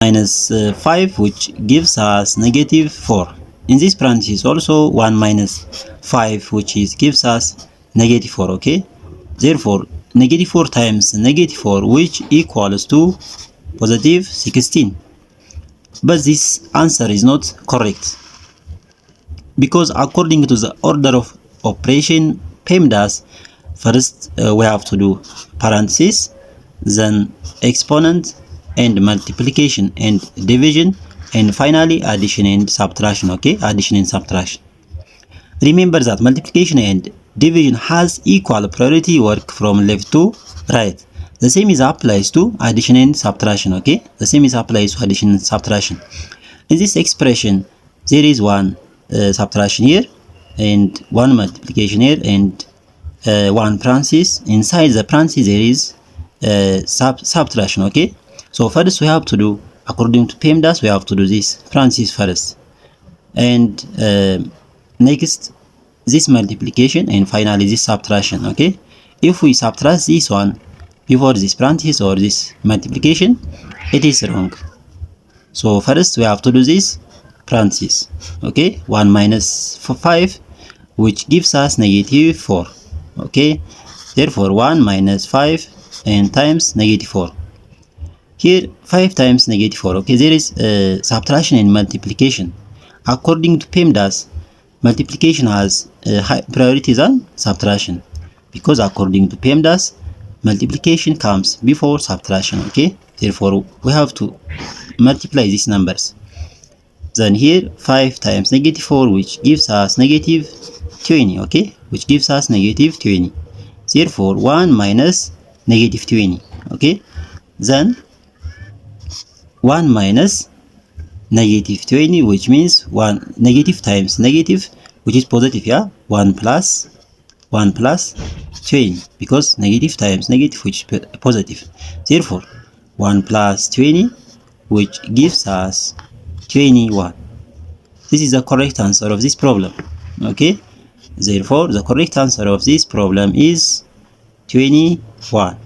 minus 5, which gives us negative 4. In this parenthesis also 1 minus 5, which gives us negative 4. Okay, therefore negative 4 times negative 4, which equals to positive 16. But this answer is not correct, because according to the order of operation PEMDAS, first we have to do parenthesis, then exponent and multiplication and division, and finally addition and subtraction. Okay, addition and subtraction. Remember that multiplication and division has equal priority, work from left to right. The same is applies to addition and subtraction. Okay, the same is applies to addition and subtraction. In this expression, there is one subtraction here and one multiplication here and one parenthesis. Inside the parenthesis there is subtraction. Okay, so first we have to do, according to PEMDAS, we have to do this parenthesis first, and next this multiplication, and finally this subtraction. Okay, if we subtract this one before this parenthesis or this multiplication, it is wrong. So first we have to do this parenthesis. Okay, 1 minus 5, which gives us negative 4. Okay, therefore 1 minus 5 and times negative 4. Here 5 times negative 4. Okay, there is subtraction and multiplication. According to PEMDAS, multiplication has high priority than subtraction, because according to PEMDAS, multiplication comes before subtraction. Okay, therefore we have to multiply these numbers. Then here 5 times negative 4, which gives us negative 20. Okay, which gives us negative 20. Therefore 1 minus negative 20. Okay, then 1 minus negative 20, which means 1 negative times negative, which is positive. Yeah, 1 plus 20, because negative times negative, which is positive. Therefore 1 plus 20, which gives us 21. This is the correct answer of this problem. Okay, therefore the correct answer of this problem is 21.